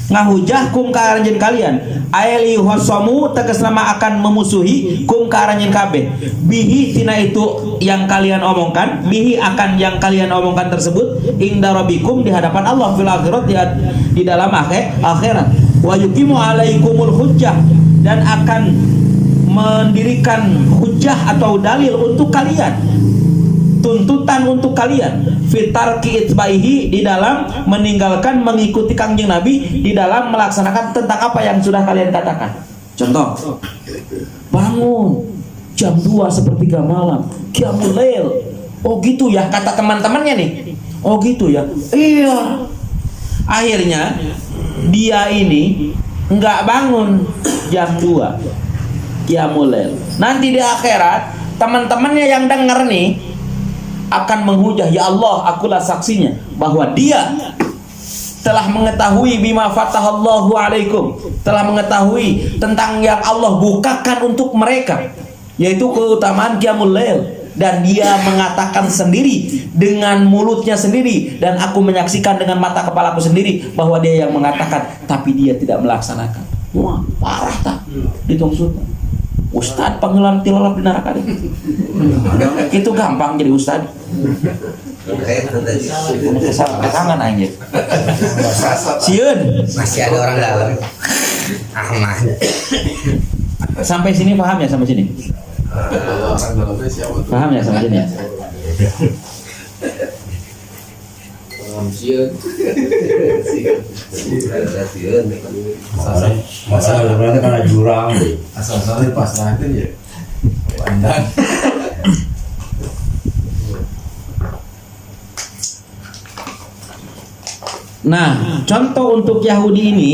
Ngahujah kum ka aranjeun kalian. Ay liyuhassamu tegasna akan memusuhi kum ka aranjeun kabeh. Bihi tina itu yang kalian omongkan, bihi akan yang kalian omongkan tersebut inda rabbikum di hadapan Allah fil akhirat di dalam akhirat. Wa yuqimu alaikumul hujjah dan akan mendirikan hujjah atau dalil untuk kalian, tuntutan untuk kalian fitarki itbaihi di dalam meninggalkan mengikuti Kangjeng Nabi di dalam melaksanakan tentang apa yang sudah kalian katakan. Contoh, bangun jam 2 sepertiga malam qiyamul lail. Oh gitu ya kata teman-temannya nih. Oh gitu ya. Iya. Akhirnya dia ini enggak bangun jam 2 qiyamul lail. Nanti di akhirat teman-temannya yang dengar nih akan menghujah, ya Allah, akulah saksinya bahwa dia telah mengetahui bima fatahallahu alaikum, telah mengetahui tentang yang Allah bukakan untuk mereka, yaitu keutamaan qiyamul lail, dan dia mengatakan sendiri dengan mulutnya sendiri, dan aku menyaksikan dengan mata kepalaku sendiri bahwa dia yang mengatakan tapi dia tidak melaksanakan. Wah, parah tak ditungsut. Ustad panggilan tilolap di neraka deh. Itu gampang jadi ustad. Kesangan anjir. Sieun. Masih ada orang dalam. Ahmad. Sampai sini paham ya, sampai sini? Orang dalamnya siapa? Paham ya sampai sini ya? Siun. Masalah berarti karena jurang. Asal-asalnya pas nanti ya. Pandang. Nah, contoh untuk Yahudi ini,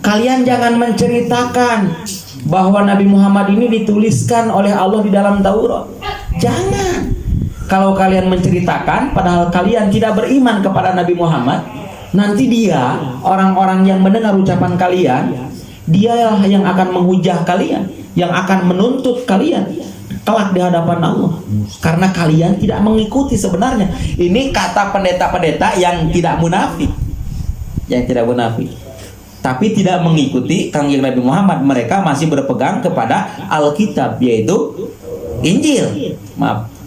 kalian jangan menceritakan bahwa Nabi Muhammad ini dituliskan oleh Allah di dalam Taurat. Jangan. kalau kalian menceritakan padahal kalian tidak beriman kepada Nabi Muhammad, nanti dia, orang-orang yang mendengar ucapan kalian, dialah yang akan menghujah kalian, yang akan menuntut kalian kelak di hadapan Allah, karena kalian tidak mengikuti sebenarnya. Ini kata pendeta-pendeta yang tidak munafik, tapi tidak mengikuti Kangjeng Nabi Muhammad. Mereka masih berpegang kepada Alkitab, yaitu Injil.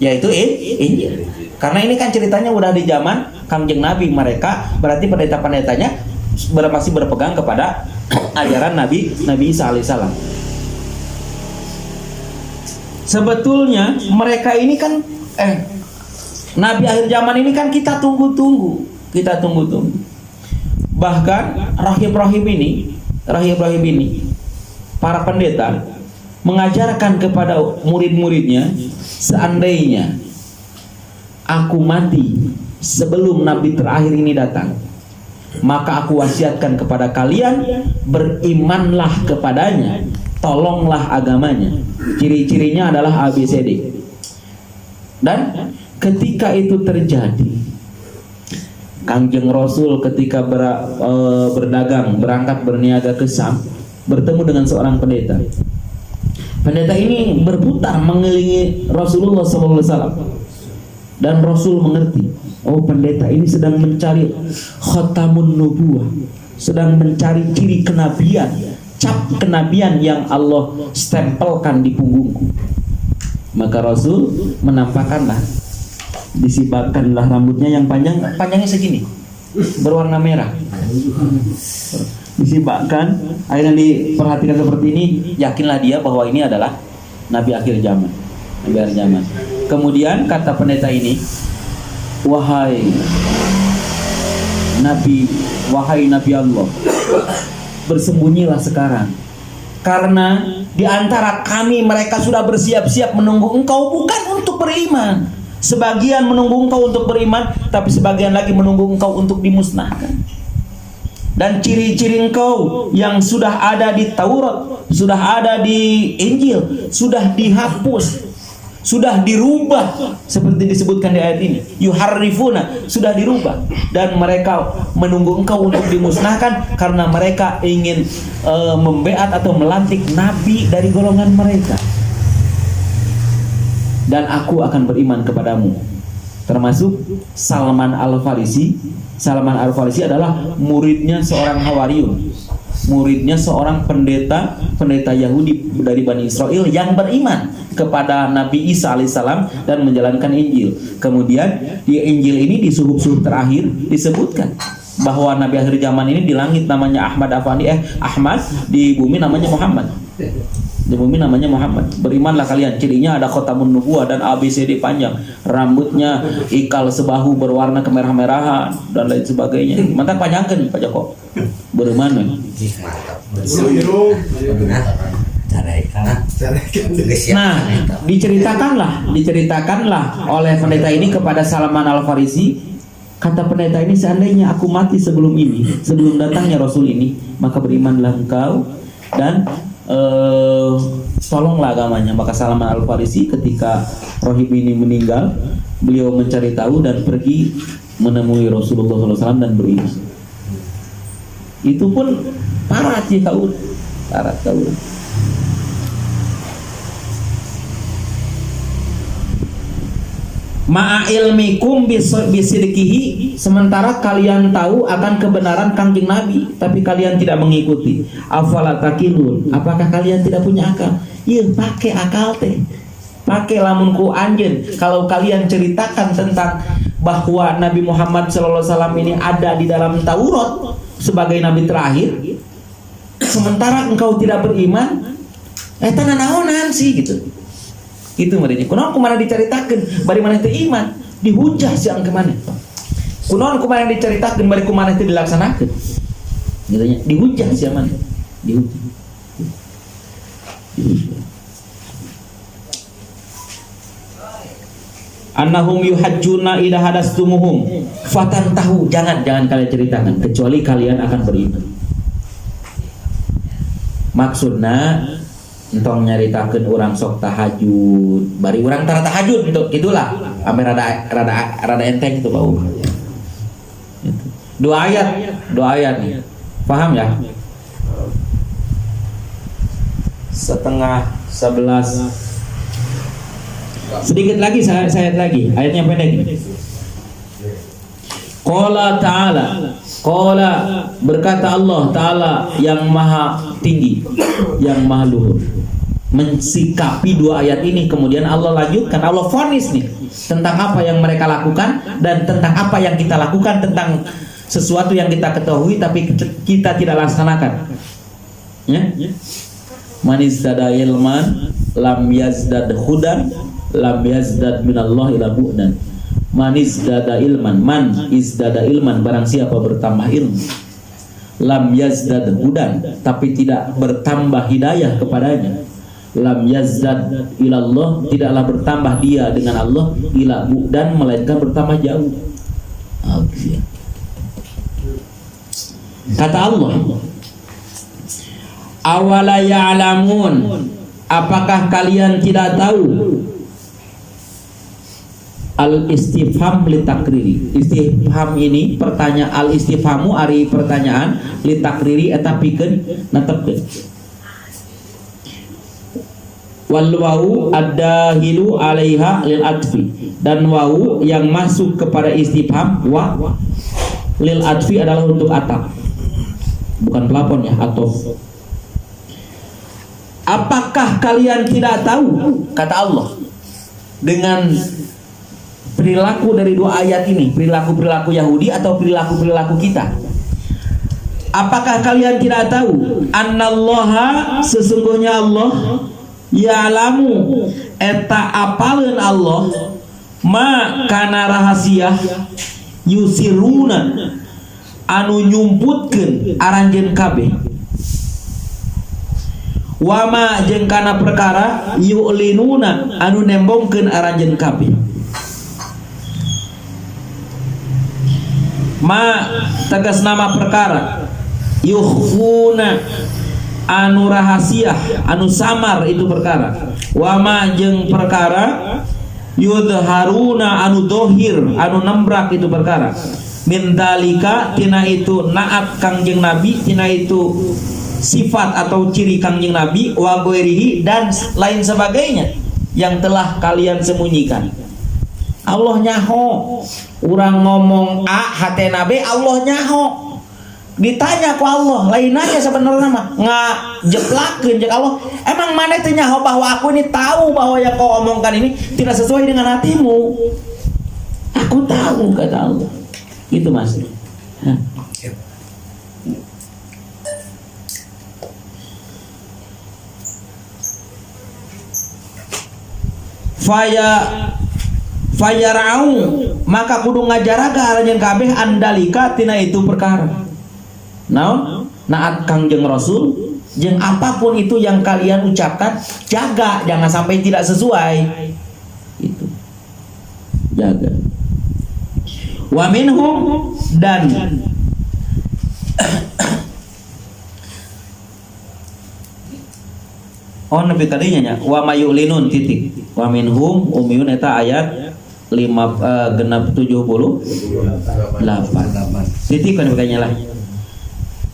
Yaitu Injil. Karena ini kan ceritanya udah di zaman Kangjeng Nabi. Mereka berarti pendeta-pendetanya masih berpegang kepada ajaran Nabi Isa alaihissalam. Sebetulnya mereka ini kan Nabi akhir zaman ini kan kita tunggu-tunggu. Bahkan rahib-rahib ini para pendeta mengajarkan kepada murid-muridnya, seandainya aku mati sebelum Nabi terakhir ini datang, maka aku wasiatkan kepada kalian, berimanlah kepadanya, tolonglah agamanya. Ciri-cirinya adalah ABCD. Dan ketika itu terjadi, Kangjeng Rasul ketika berdagang, berangkat berniaga ke Syam, bertemu dengan seorang pendeta. Pendeta ini berputar mengelilingi Rasulullah SAW, dan Rasul mengerti, oh pendeta ini sedang mencari khatamun nubuwah, sedang mencari ciri kenabian, cap kenabian yang Allah stempelkan di punggungku. Maka Rasul menampakkanlah, disibakkanlah rambutnya yang panjangnya segini, berwarna merah, disibakkan. Akhirnya diperhatikan seperti ini, yakinlah dia bahwa ini adalah Nabi akhir zaman. Kemudian kata pendeta ini, wahai Nabi Allah, bersembunyilah sekarang, karena di antara kami mereka sudah bersiap-siap menunggu engkau bukan untuk beriman. Sebagian menunggu engkau untuk beriman, tapi sebagian lagi menunggu engkau untuk dimusnahkan. Dan ciri-ciri engkau yang sudah ada di Taurat, sudah ada di Injil, sudah dihapus, sudah dirubah, seperti disebutkan di ayat ini. Yuharrifuna, sudah dirubah, dan mereka menunggu engkau untuk dimusnahkan karena mereka ingin membeat atau melantik nabi dari golongan mereka. Dan aku akan beriman kepadamu, termasuk Salman Al-Farisi. Salman Al-Farisi adalah muridnya seorang Hawariyun, muridnya seorang pendeta Yahudi dari Bani Israel yang beriman kepada Nabi Isa alaihissalam dan menjalankan Injil. Kemudian di Injil ini di suhuf-suhuf terakhir disebutkan bahwa Nabi akhir zaman ini di langit namanya Ahmad, di bumi namanya Muhammad. Berimanlah kalian, cirinya ada khotamun nubuwah dan ABCD panjang, rambutnya ikal sebahu berwarna kemerah-merahan dan lain sebagainya. Mantap, panjangkan Pak Joko. Beriman. Nah, diceritakanlah oleh pendeta ini kepada Salman Al-Farisi. Kata pendeta ini, seandainya aku mati sebelum datangnya Rasul ini, maka berimanlah engkau dan tolonglah agamanya. Maka Salman Al-Farisi ketika rohib ini meninggal, beliau mencari tahu dan pergi menemui Rasulullah SAW dan beriman. Itu pun parat kau. Ma'a ilmikum bisidqihi, sementara kalian tahu akan kebenaran Kangjeng Nabi, tapi kalian tidak mengikuti. Afala takilun, apakah kalian tidak punya akal? Iya, pakai akal teh. Pakai lamunku anjen. Kalau kalian ceritakan tentang bahwa Nabi Muhammad SAW ini ada di dalam Taurat sebagai nabi terakhir, sementara engkau tidak beriman, naonan sih gitu. Itu mereka. Kunaon kumana diceritakan, bari mana teu iman, dihujah siang kemana. Kunaon kumana diceritakan, bari kumana teu dilaksanakeun. Gitu nya, dihujah siang mana? Dihujah. Annahum yuhajjuna idza hadastumuhum fatantahu, jangan kalian ceritakan kecuali kalian akan beriman. Maksudna entong nyaritakeun urang sok tahajud, bari urang tara tahajud gitu, gitulah. ame rada enteng itu bau. Itu. Dua ayat nih. Paham ya? Setengah 11. Sedikit lagi saya lagi. Ayatnya pendek ini. Qala ta'ala, qala berkata Allah Ta'ala yang maha tinggi, yang maha luhur, mensikapi dua ayat ini. Kemudian Allah lanjutkan, Allah vonis nih tentang apa yang mereka lakukan dan tentang apa yang kita lakukan, tentang sesuatu yang kita ketahui tapi kita tidak laksanakan. Ya? Man izdada ilman lam yazdad hudan lam yazdad minallahi ila bu'dan. Man izdada ilman, barang siapa bertambah ilmu, lam yazdad hudan, tapi tidak bertambah hidayah kepadanya, lam yazdad ilallah, tidaklah bertambah dia dengan Allah, ila bu'dan, melainkan bertambah jauh. Kata Allah, awala ya'lamun, apakah kalian tidak tahu? Al-istifham litakriri. Istifham ini pertanyaan, al-istifhamu ari pertanyaan, litakriri eta pikeun netepkeun. Wal wau ad-dahilu 'alaiha lil adfi, dan wau yang masuk kepada istifham wa lil adfi adalah untuk ataf. Bukan pelapon ya, atof. Apakah kalian tidak tahu, kata Allah, dengan perilaku dari dua ayat ini, perilaku-perilaku Yahudi atau perilaku-perilaku kita? Apakah kalian tidak tahu annallaha, sesungguhnya Allah, ya'lamu eta apaleun Allah, ma kana rahasia yusiruna anu nyumputkeun aranjeun kabeh, wama jeung kana perkara yu'linuna anu nembongkeun aranjeun kabeh. Ma tegas nama perkara, yukhfuna anu rahasia, anu samar itu perkara, wama jeung perkara yudharuna anu dohir, anu nembrak itu perkara, min dalika tina itu naat kangjeng Nabi, tina itu sifat atau ciri kangjeng Nabi, wa ghairihi dan lain sebagainya yang telah kalian sembunyikan. Allah nyaho, urang ngomong A hatena B, Allah nyaho. Ditanya ku Allah, lain nanya sebenarnya mah ngajeplakeun jeung Allah, emang maneh teu nyaho bahwa aku ini tahu bahwa yang kau omongkan ini tidak sesuai dengan hatimu? Aku tahu, kata Allah. Itu Mas. Fayarau, maka kudu ngajaraga aranjeun kabeh andalika tina itu perkara. Naon? Naat Kangjeng Rasul jeung apapun itu yang kalian ucapkan, jaga jangan sampai tidak sesuai. Itu. Jaga. Wa minhum, dan oh nabi tadinya nya wa mayulinun titik. Wa minhum umiyun eta ayat 78 titik kan begini lah.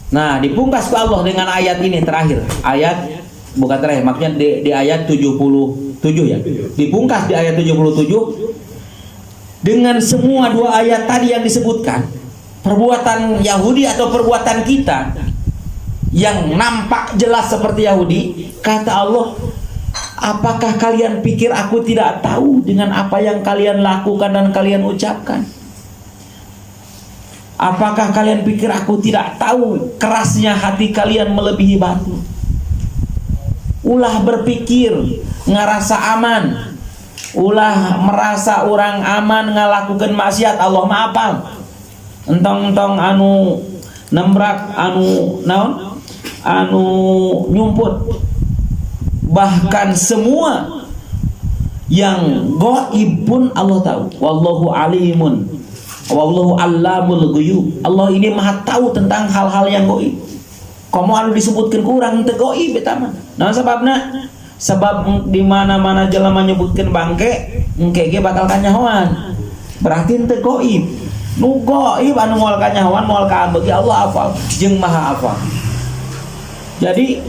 Nah, dipungkas ke Allah dengan ayat ini terakhir. Ayat bukan terakhir, maksudnya di ayat 77 ya. Dipungkas di ayat 77 dengan semua dua ayat tadi yang disebutkan. Perbuatan Yahudi atau perbuatan kita yang nampak jelas seperti Yahudi, kata Allah, apakah kalian pikir aku tidak tahu dengan apa yang kalian lakukan dan kalian ucapkan? Apakah kalian pikir aku tidak tahu kerasnya hati kalian melebihi batu? Ulah berpikir ngerasa aman, ulah merasa orang aman ngalakukan maksiat, Allah maafal. Entong-entong anu nembrak, anu naon, anu nyumput, bahkan semua yang gaib pun Allah tahu. Wallahu alimun, wallahu allamul ghuyub. Allah ini maha tahu tentang hal-hal yang gaib. Komo anu disebutkeun ku urang teu gaib eta mah. Naon sababna? sebab di mana-mana jelema nyebutkeun bangke engke ge bakal kanyahoan. Berarti teu gaib. Nu gaib anu moal kanyahoan moal kaabeuh Allah hafal jeung Maha hafal. Jadi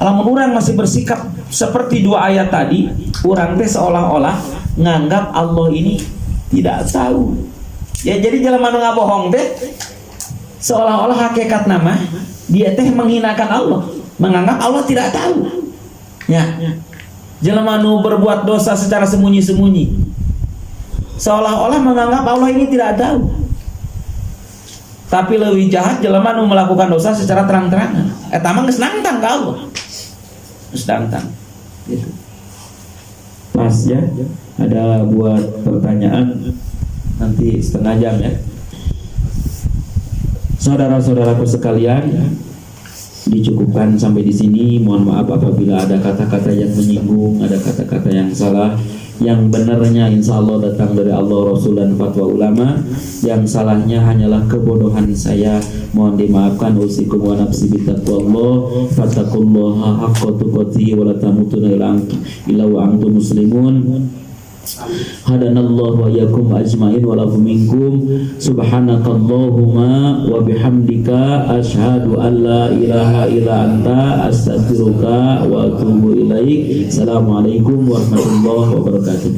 lamun urang masih bersikap seperti dua ayat tadi, urang teh seolah-olah nganggap Allah ini tidak tahu. Ya jadi jelema nu ngabohong teh seolah-olah hakikat nama dia teh menghinakan Allah, menganggap Allah tidak tahu. Ya. Jelema nu berbuat dosa secara sembunyi-sembunyi seolah-olah menganggap Allah ini tidak tahu. Tapi lebih jahat jelema nu melakukan dosa secara terang-terangan. Eta mah geus nantang ka Allah. Geus nantang. Gitu. Pas ya. Ada buat pertanyaan nanti setengah jam ya. Saudara-saudaraku sekalian, dicukupkan sampai di sini. Mohon maaf apabila ada kata-kata yang menyinggung, ada kata-kata yang salah. Yang benarnya insya Allah datang dari Allah, Rasul dan fatwa ulama. Yang salahnya hanyalah kebodohan saya. Mohon dimaafkan. Usikum wa nafsi bittaqwallah. Fattaqullaha haqqa tuqatih wa la tamutunna illa wa antum muslimun. Hadanallahu wa iyyakum ajmain wa lahu minkum. Subhanakallahumma wa bihamdika asyhadu an la ilaha illa anta astaghfiruka wa atubu ilaik. Assalamualaikum warahmatullahi wabarakatuh.